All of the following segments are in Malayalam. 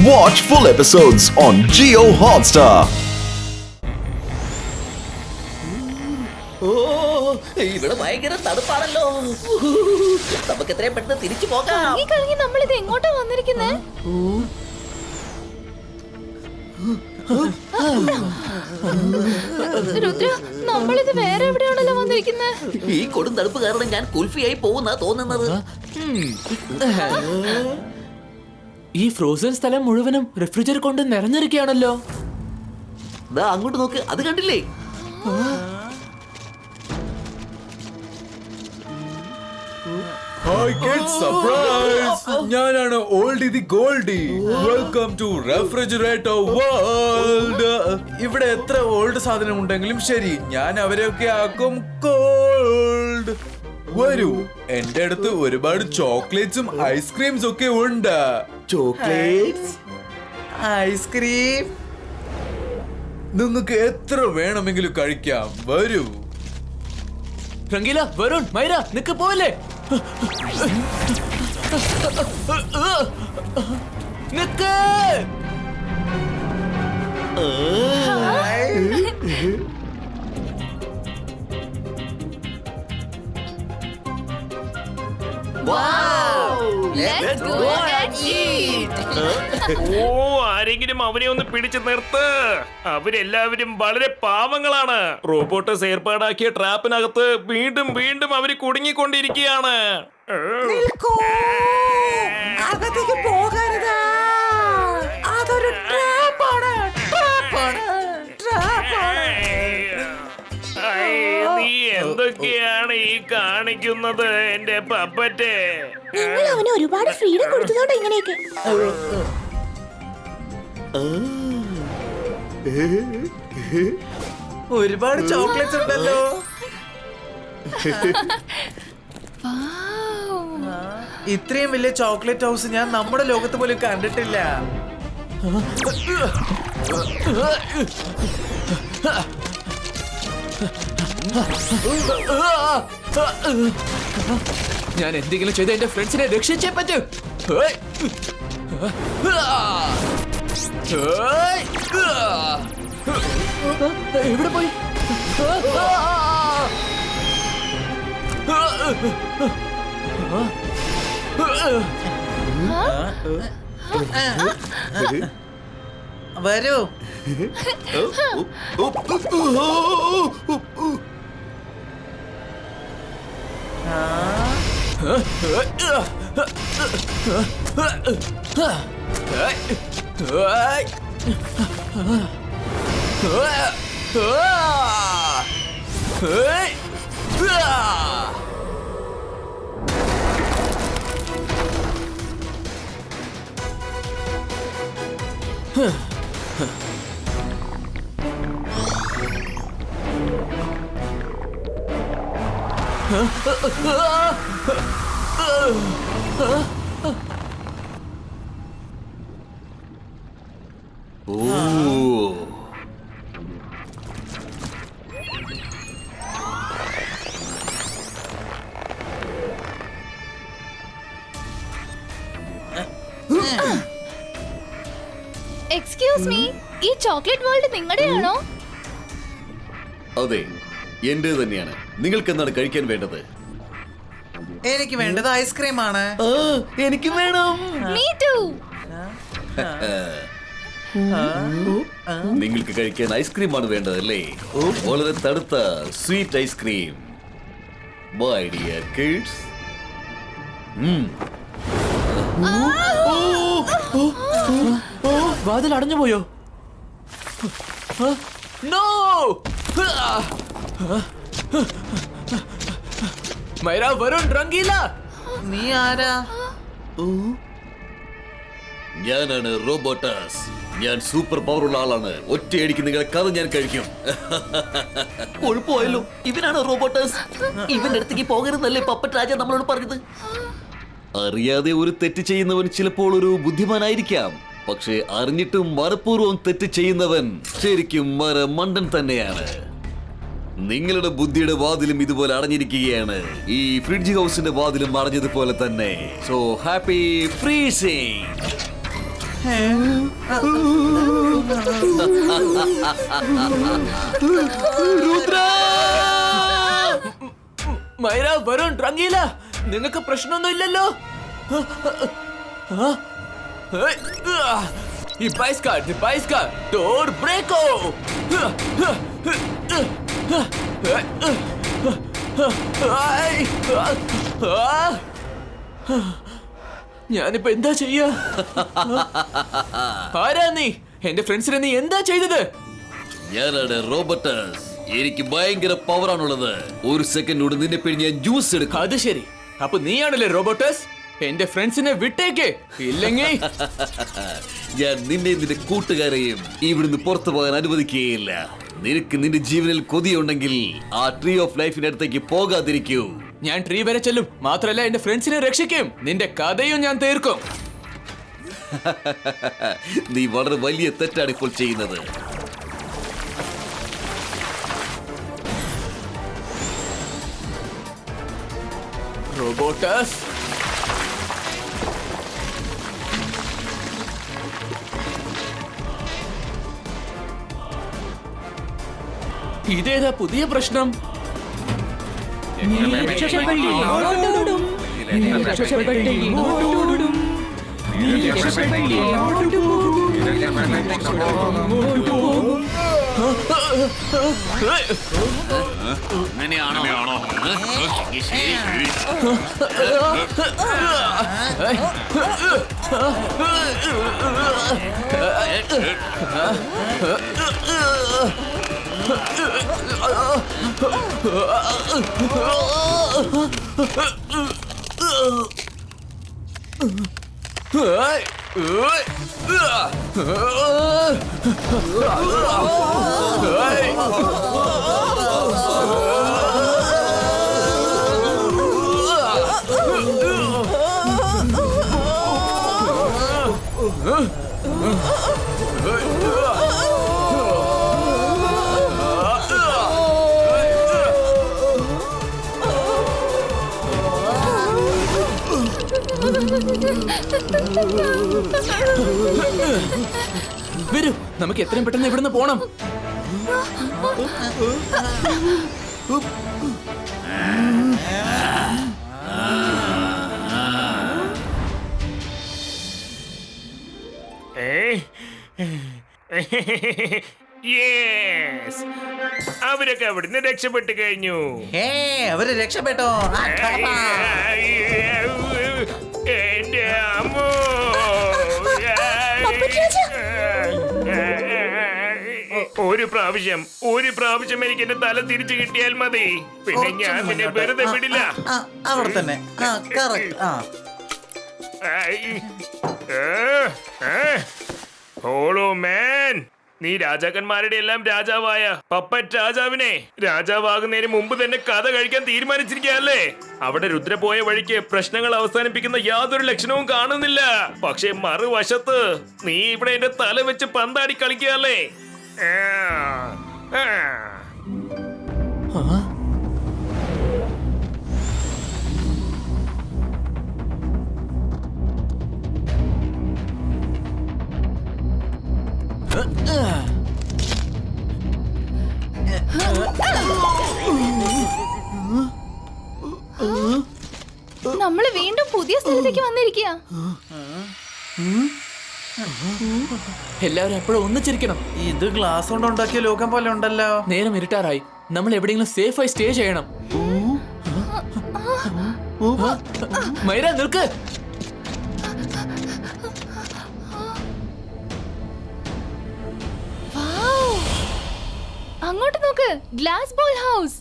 Watch full episodes on Jio Hotstar. ഇവിടെ ഭയങ്കര തണുപ്പാണല്ലോ. നമുക്ക് എത്രയും പെട്ടെന്ന് തിരിച്ചു പോകാം. നമ്മളിത് എങ്ങോട്ടാ വന്നിരിക്കുന്നേ? രുദ്ര, നമ്മളിത് വേറെ എവിടെയാണല്ലോ വന്നിരിക്കുന്നത്. ഈ കൊടും തണുപ്പ് കാരണം ഞാൻ കുൽഫിയായി പോകുന്ന തോന്നുന്നത്. ഈ ഫ്രോസൺ സ്ഥലം മുഴുവനും റെഫ്രിജറേറ്റർ കൊണ്ട് നിറഞ്ഞിരിക്കുകയാണല്ലോ. അങ്ങോട്ട് നോക്ക്, അത് കണ്ടില്ലേ? Hi kids, surprise! ഞാനാണ് Oldie the Goldie. Welcome to refrigerator world. ഇവിടെ എത്ര ഓൾഡ് സാധനം ഉണ്ടെങ്കിലും ശരി, ഞാൻ അവരെയൊക്കെ ആക്കും കോൾഡ്. വരൂ, എന്റെ അടുത്ത് ഒരുപാട് ചോക്ലേറ്റ്സും ഐസ്ക്രീംസ് ഒക്കെ ഉണ്ട്. ചോക്ലേറ്റ്സ്, ഐസ്ക്രീം നിങ്ങൾക്ക് എത്ര വേണമെങ്കിലും കഴിക്കാം. വരൂ. രംഗീല, വരുൺ, മൈര, നിക്ക് പോവല്ലേ. നിക്ക്. ആരെങ്കിലും അവനെ ഒന്ന് പിടിച്ചു നിർത്ത്. അവരെല്ലാവരും വളരെ പാവങ്ങളാണ്. റോബോട്ടസ് ഏർപ്പാടാക്കിയ ട്രാപ്പിനകത്ത് വീണ്ടും വീണ്ടും അവര് കുടുങ്ങിക്കൊണ്ടിരിക്കുകയാണ്. നീ എന്തൊക്കെയാണ് ഈ കാണിക്കുന്നത് എന്റെ പപ്പറ്റെ? നിങ്ങൾ അവന് ഒരുപാട് ഫ്രീഡം കൊടുത്തതുകൊണ്ട് ഇങ്ങനെയൊക്കെ. ഒരുപാട് ചോക്ലേറ്റ്സ് ഉണ്ടല്ലോ. ഇത്രയും വലിയ ചോക്ലേറ്റ് ഹൗസ് ഞാൻ നമ്മുടെ ലോകത്ത് പോലും കണ്ടിട്ടില്ല. ഞാൻ എന്തെങ്കിലും ചെയ്ത് എന്റെ ഫ്രണ്ട്സിനെ രക്ഷിച്ചേ പറ്റൂ. എവിടെ പോയി? വരൂ. എക്സ്ക്യൂസ് മീ, ഈ ചോക്ലേറ്റ് വേൾഡ് നിങ്ങളുടെയാണോ? അതെ, എന്റെ തന്നെയാണ്. നിങ്ങൾക്ക് എന്താണ് കഴിക്കാൻ വേണ്ടത്? എനിക്ക് വേണ്ടത് ഐസ്ക്രീം ആണ്. എനിക്ക് വേണം. Me too. നിങ്ങൾക്ക് കഴിക്കാൻ ഐസ്ക്രീം ആണ് വേണ്ടതല്ലേ? വളരെ തണുത്ത sweet ice cream. My dear kids. വാതിൽ അടഞ്ഞു പോയോ? നോ! മൈര, വരുൺ, രംഗീല. നീ ആരാ? ഞാനാണ് റോബോട്ടസ്. ഞാൻ സൂപ്പർ പവർ ഉള്ള ആളാണ്. ഒറ്റയടിക്ക് നിങ്ങളെ കഥ ഞാൻ കഴിക്കും. കൊഴുപ്പോയല്ലോ, ഇവനാണ് റോബോട്ടസ്. ഇവന്റെ അടുത്തേക്ക് പോകരുതല്ലേ പപ്പറ്റ് രാജ നമ്മളോട് പറഞ്ഞത്? അറിയാതെ ഒരു തെറ്റ് ചെയ്യുന്നവൻ ചിലപ്പോൾ ഒരു ബുദ്ധിമാനായിരിക്കാം. പക്ഷെ അറിഞ്ഞിട്ടും മനഃപൂർവ്വം തെറ്റ് ചെയ്യുന്നവൻ ശരിക്കും മണ്ടൻ തന്നെയാണ്. നിങ്ങളുടെ ബുദ്ധിയുടെ വാതിലും ഇതുപോലെ അടഞ്ഞിരിക്കുകയാണ്. ഈ ഫ്രിഡ്ജ് ഹൗസിന്റെ വാതിലും അടഞ്ഞതുപോലെ തന്നെ. So happy freezing. Myra, Varun, Rangeela, നിങ്ങൾക്ക് പ്രശ്നമൊന്നും ഇല്ലല്ലോ? ഈ ബൈസ്കാർ ഡോർ ബ്രേക്കോ. ഞാനിപ്പോ എന്താ ചെയ്യാ? ആരാ നീ? എന്റെ ഫ്രണ്ട്സിനെ നീ എന്താ ചെയ്തത്? ഞാനാണ് റോബോട്ടസ്. എനിക്ക് ഭയങ്കര പവറാണുള്ളത്. ഒരു സെക്കൻഡിലൂടെ നിന്നെ പിഴിഞ്ഞ് ഞാൻ ജ്യൂസ് എടുക്കാം. അത് ശരി, അപ്പൊ നീയാണല്ലേ റോബോട്ടസ്? എന്റെ ഫ്രണ്ട്സിനെ വിട്ടേക്ക്, ഇല്ലെങ്കിൽ ഞാൻ നിന്നെ നിന്റെ കൂട്ടുകാരെയും ഇവിടുന്ന് പുറത്തു പോകാൻ അനുവദിക്കുകയില്ല. നിനക്ക് നിന്റെ ജീവനിൽ കൊതിയുണ്ടെങ്കിൽ ആ ട്രീ ഓഫ് ലൈഫിന്റെ അടുത്തേക്ക് പോകാതിരിക്കൂ. ഞാൻ ട്രീ വരെ ചെല്ലും. മാത്രല്ല എന്റെ ഫ്രണ്ട്സിനെ രക്ഷിക്കും. നിന്റെ കഥയും ഞാൻ തീർക്കും. നീ വളരെ വലിയ തെറ്റാണ് ഇപ്പോൾ ചെയ്യുന്നത്. റോബോട്ടസ്, ഇതേതാ പുതിയ പ്രശ്നം? അങ്ങനെയാണോ? വരൂ, നമുക്ക് എത്രയും പെട്ടെന്ന് ഇവിടുന്ന് പോണം. അവരൊക്കെ അവിടുന്ന് രക്ഷപ്പെട്ടു കഴിഞ്ഞു. അവര് രക്ഷപ്പെട്ടോ? എന്റെ അമ്മോ! ഒരു പ്രാവശ്യം എനിക്ക് എന്റെ തല തിരിച്ചു കിട്ടിയാൽ മതി. പിന്നെ ഞാൻ നിന്നെ വെറുതെ വിടില്ല. അവിടെ തന്നെ. ഹോളോ മാൻ, നീ രാജാക്കന്മാരുടെ എല്ലാം രാജാവായ പപ്പറ്റ് രാജാവിനെ രാജാവാകുന്നതിന് മുമ്പ് തന്നെ കഥ കഴിക്കാൻ തീരുമാനിച്ചിരിക്കുകയല്ലേ? അവിടെ രുദ്ര പോയ വഴിക്ക് പ്രശ്നങ്ങൾ അവസാനിപ്പിക്കുന്ന യാതൊരു ലക്ഷണവും കാണുന്നില്ല. പക്ഷെ മറുവശത്ത് നീ ഇവിടെ എന്റെ തല വെച്ച് പന്താടി കളിക്കുകയല്ലേ? നമ്മള് വീണ്ടും പുതിയ സ്ഥലത്തേക്ക് വന്നിരിക്കുക. എല്ലാവരും എപ്പോഴും ഒന്നിച്ചിരിക്കണം. ഇത് ഗ്ലാസ് കൊണ്ട് ഉണ്ടാക്കിയ ലോകം പോലെ ഉണ്ടല്ലോ. നേരം ഇരുട്ടാറായി. നമ്മൾ എവിടെയെങ്കിലും സേഫായി സ്റ്റേ ചെയ്യണം. മൈര, നിൽക്ക്. അങ്ങോട്ട് നോക്ക്, ഗ്ലാസ് ബോൾ ഹൗസ്.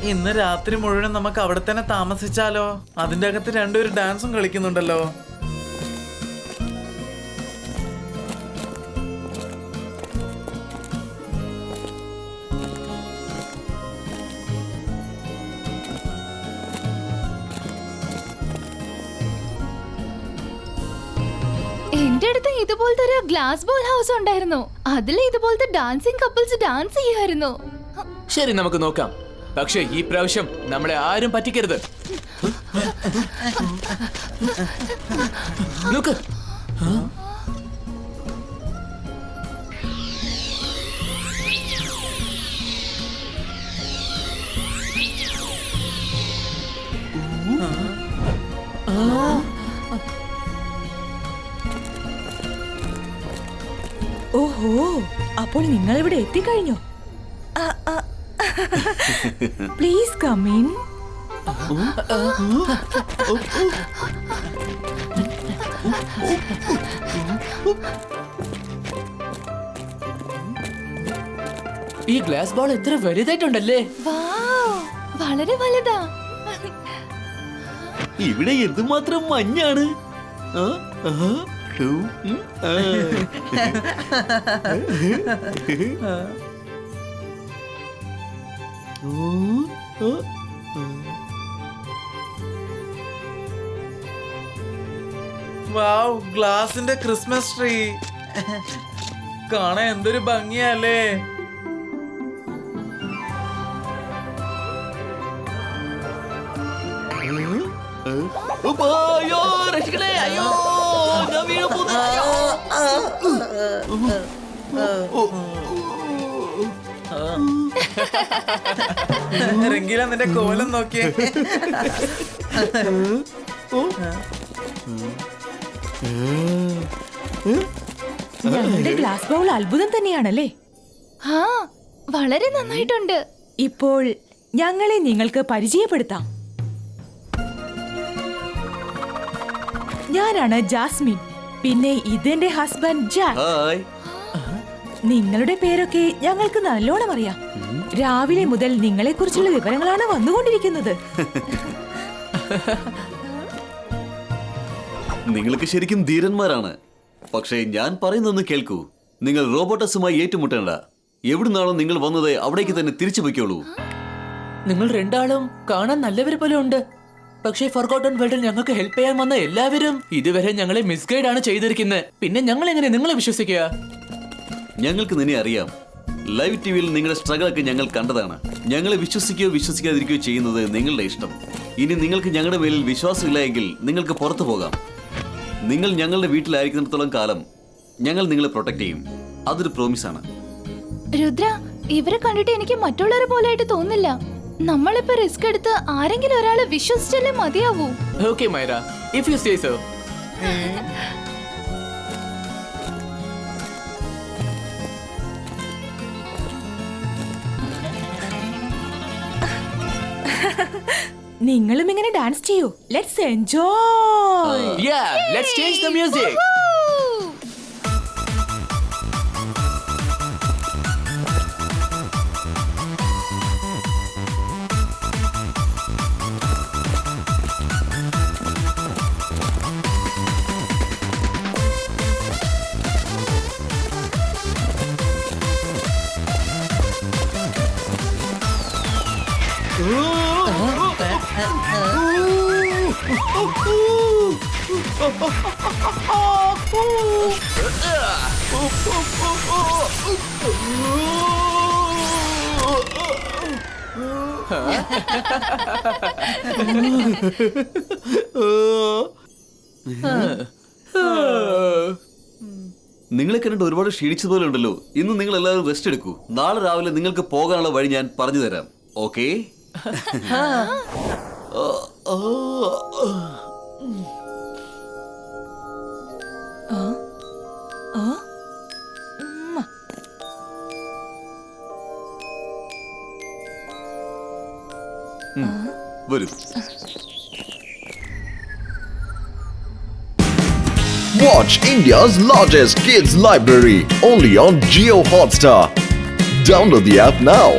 ഇന്ന് രാത്രി മുഴുവൻ നമുക്ക് അവിടെ തന്നെ താമസിച്ചാലോ? അതിന്റെ അകത്ത് രണ്ടുപേരും ഡാൻസും കളിക്കുന്നുണ്ടല്ലോ. എന്റെ അടുത്ത് ഇതുപോലത്തെ ഒരു ഗ്ലാസ് ബോൾ ഹൗസ് ഉണ്ടായിരുന്നു. അതിൽ ഇതുപോലത്തെ ഡാൻസിങ് കപ്പിൾസ് ഡാൻസ് ചെയ്യുമായിരുന്നു. ശരി, നമുക്ക് നോക്കാം. പക്ഷേ ഈ പ്രാവശ്യം നമ്മളെ ആരും പറ്റിക്കരുത്. നോക്ക്. ഓഹോ, അപ്പോൾ നിങ്ങൾ ഇവിടെ എത്തിക്കഴിഞ്ഞോ? Please come in. ഈ ഗ്ലാസ് ബോൾ എത്ര വലുതായിട്ടുണ്ടല്ലേ? വൗ, വളരെ വലുതാ. ഇവിടെ എന്തുമാത്രം മഞ്ഞാണ്. വാവ്, ഗ്ലാസിന്റെ ക്രിസ്മസ് ട്രീ കാണാൻ എന്തൊരു ഭംഗിയല്ലേ. അയ്യോ, രക്ഷിക്കണേ, അയ്യോ, ഞാൻ വീണു പോകുന്നു. രംഗീല, നിന്റെ കോലം നോക്കിയേ. ഞങ്ങളുടെ ഗ്ലാസ് ബൗൾ അത്ഭുതം തന്നെയാണല്ലേ? ആ, വളരെ നന്നായിട്ടുണ്ട്. ഇപ്പോൾ ഞങ്ങളെ നിങ്ങൾക്ക് പരിചയപ്പെടുത്താം. ഞാനാണ് ജാസ്മിൻ. പിന്നെ ഇതെന്റെ ഹസ്ബൻഡ് ജാക്ക്. ഹായ്. നിങ്ങളുടെ പേരൊക്കെ ഞങ്ങൾക്ക് നല്ലോണം അറിയാം. രാവിലെ മുതൽ നിങ്ങളെ കുറിച്ചുള്ള വിവരങ്ങളാണ് വന്നുകൊണ്ടിരിക്കുന്നത്. നിങ്ങൾക്ക് ശരിക്കും ധീരന്മാരാണ്. പക്ഷേ ഞാൻ പറയുന്നൊന്ന് കേൾക്കൂ. നിങ്ങൾ റോബോട്ടസുമായി ഏറ്റുമുട്ടേണ്ട. എവിടുന്നാണോ നിങ്ങൾ വന്നത് അവിടേക്ക് തന്നെ തിരിച്ചു പൊയ്ക്കോളൂ. നിങ്ങൾ രണ്ടാളും കാണാൻ നല്ലവരെ പോലെ ഉണ്ട്. പക്ഷേ ഫർഗോട്ടൺ വേൾഡിൽ ഞങ്ങൾക്ക് ഹെൽപ്പ് ചെയ്യാൻ വന്ന എല്ലാവരും ഇതുവരെ ഞങ്ങളെ മിസ്ഗൈഡ് ആണ് ചെയ്തിരിക്കുന്നത്. പിന്നെ ഞങ്ങൾ എങ്ങനെ നിങ്ങളെ വിശ്വസിക്കുക? ഞങ്ങൾക്ക് നിന്നെ അറിയാം. ലൈവ് ടിവിയിൽ നിങ്ങളുടെ സ്ട്രഗിളൊക്കെ ഞങ്ങൾ കണ്ടതാണ്. ഞങ്ങളെ വിശ്വസിക്കുകയോ വിശ്വസിക്കാതിരിക്കുകയോ ചെയ്യുന്നത് നിങ്ങളുടെ ഇഷ്ടം. ഇനി നിങ്ങൾക്ക് ഞങ്ങളുടെ മേലിൽ വിശ്വാസമില്ല എങ്കിൽ നിങ്ങൾക്ക് പുറത്തു പോകാം. നിങ്ങൾ ഞങ്ങളുടെ വീട്ടിലായിരിക്കുന്നിടത്തോളം കാലം ഞങ്ങൾ നിങ്ങളെ പ്രൊട്ടക്ട് ചെയ്യും. അതൊരു പ്രോമിസാണ്. രുദ്ര, ഇവരെ കണ്ടിട്ട് എനിക്ക് മറ്റുള്ളവരെ പോലെ ആയിട്ട് തോന്നില്ല. നമ്മളിപ്പോ റിസ്ക് എടുത്ത് ആരെങ്കിലും ഒരാളെ വിശ്വസിച്ചല്ലേ മതിയാവൂ. Okay Myra, if you say so. നിങ്ങളും ഇങ്ങനെ ഡാൻസ് ചെയ്യൂ. Let's enjoy. Yeah, let's change the music. നിങ്ങളെ കണ്ടിട്ട് ഒരുപാട് ക്ഷീണിച്ചതുപോലെ ഉണ്ടല്ലോ. ഇന്ന് നിങ്ങൾ എല്ലാവരും റെസ്റ്റ് എടുക്കൂ. നാളെ രാവിലെ നിങ്ങൾക്ക് പോകാനുള്ള വഴി ഞാൻ പറഞ്ഞു തരാം. ഓക്കേ? വരൂ. Watch India's largest kids library only on Jio Hotstar. Download the app now.